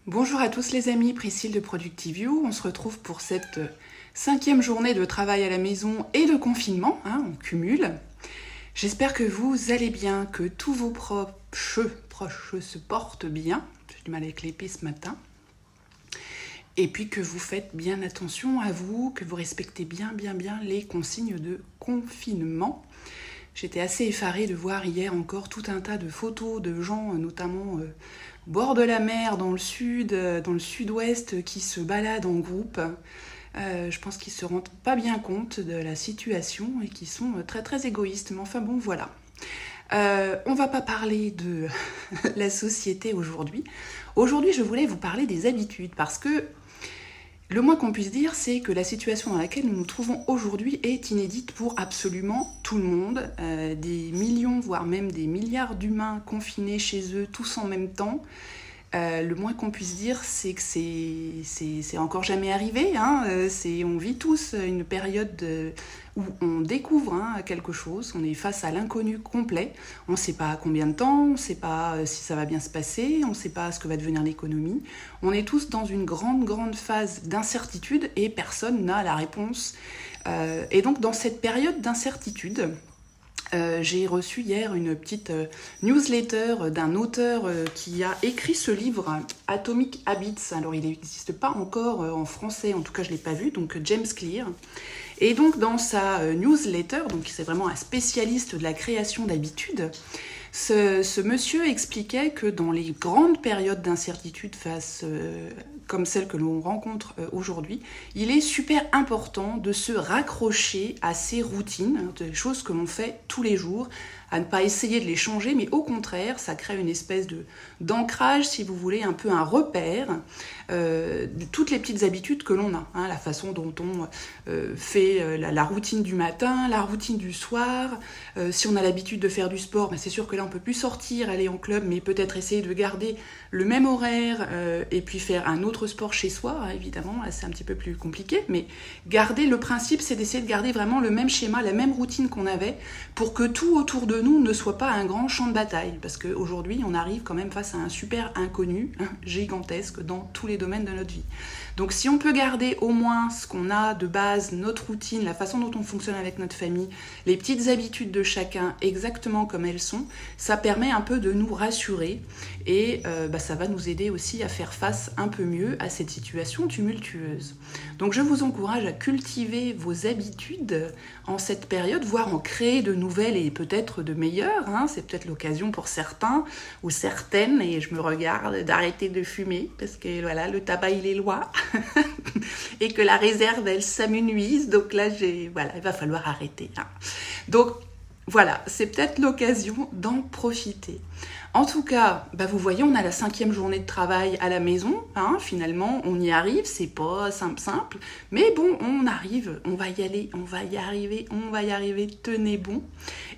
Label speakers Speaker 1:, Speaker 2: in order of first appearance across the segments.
Speaker 1: Bonjour à tous les amis, Priscille de ProductiveYou. On se retrouve pour cette 5e journée de travail à la maison et de confinement, on cumule. J'espère que vous allez bien, que tous vos proches se portent bien. J'ai du mal avec les P ce matin. Et puis que vous faites bien attention à vous, que vous respectez bien les consignes de confinement. J'étais assez effarée de voir hier encore tout un tas de photos de gens, notamment au bord de la mer, dans le sud, dans le sud-ouest, qui se baladent en groupe. Je pense qu'ils ne se rendent pas bien compte de la situation et qui sont très égoïstes. Mais enfin bon, voilà. On ne va pas parler de la société aujourd'hui. Aujourd'hui, je voulais vous parler des habitudes parce que le moins qu'on puisse dire, c'est que la situation dans laquelle nous nous trouvons aujourd'hui est inédite pour absolument tout le monde. Des millions, voire même des milliards d'humains confinés chez eux, tous en même temps. Le moins qu'on puisse dire, c'est que c'est encore jamais arrivé. On vit tous une période où on découvre quelque chose, on est face à l'inconnu complet. On ne sait pas combien de temps, on ne sait pas si ça va bien se passer, on ne sait pas ce que va devenir l'économie. On est tous dans une grande phase d'incertitude et personne n'a la réponse. Et donc dans cette période d'incertitude, j'ai reçu hier une petite newsletter d'un auteur qui a écrit ce livre, Atomic Habits. Alors il n'existe pas encore en français, en tout cas je ne l'ai pas vu, donc James Clear. Et donc dans sa newsletter, donc c'est vraiment un spécialiste de la création d'habitudes, ce monsieur expliquait que dans les grandes périodes d'incertitude comme celle que l'on rencontre aujourd'hui, il est super important de se raccrocher à ces routines, des choses que l'on fait tous les jours, à ne pas essayer de les changer, mais au contraire, ça crée une espèce d'ancrage, si vous voulez, un peu un repère de toutes les petites habitudes que l'on a. La façon dont on fait la routine du matin, la routine du soir. Si on a l'habitude de faire du sport, c'est sûr que là, on ne peut plus sortir, aller en club, mais peut-être essayer de garder le même horaire et puis faire un autre sport chez soi, évidemment. Là, c'est un petit peu plus compliqué, mais garder le principe, c'est d'essayer de garder vraiment le même schéma, la même routine qu'on avait pour que tout autour de nous ne soit pas un grand champ de bataille. Parce qu'aujourd'hui, on arrive quand même face à un super inconnu, gigantesque, dans tous les domaines de notre vie. Donc si on peut garder au moins ce qu'on a de base, notre routine, la façon dont on fonctionne avec notre famille, les petites habitudes de chacun exactement comme elles sont, ça permet un peu de nous rassurer et ça va nous aider aussi à faire face un peu mieux à cette situation tumultueuse. Donc je vous encourage à cultiver vos habitudes en cette période, voire en créer de nouvelles et peut-être de meilleures. C'est peut-être l'occasion pour certains ou certaines, et je me regarde, d'arrêter de fumer parce que voilà, le tabac il est loi et que la réserve elle s'amenuise. Donc là, il va falloir arrêter. Donc voilà, c'est peut-être l'occasion d'en profiter. En tout cas, vous voyez, on a la 5e journée de travail à la maison. Finalement, on y arrive. C'est pas simple. Mais bon, on arrive. On va y aller. On va y arriver. Tenez bon.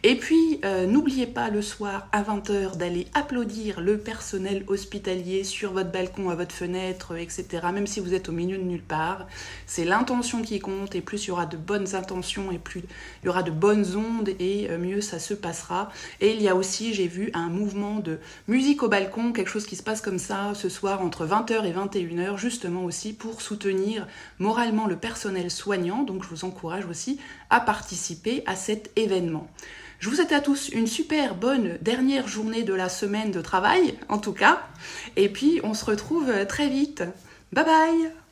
Speaker 1: Et puis, n'oubliez pas le soir à 20h d'aller applaudir le personnel hospitalier sur votre balcon, à votre fenêtre, etc. Même si vous êtes au milieu de nulle part. C'est l'intention qui compte. Et plus il y aura de bonnes intentions et plus il y aura de bonnes ondes et mieux ça se passera. Et il y a aussi, j'ai vu, un mouvement de musique au balcon, quelque chose qui se passe comme ça ce soir entre 20h et 21h, justement aussi pour soutenir moralement le personnel soignant. Donc je vous encourage aussi à participer à cet événement. Je vous souhaite à tous une super bonne dernière journée de la semaine de travail, en tout cas. Et puis on se retrouve très vite. Bye bye!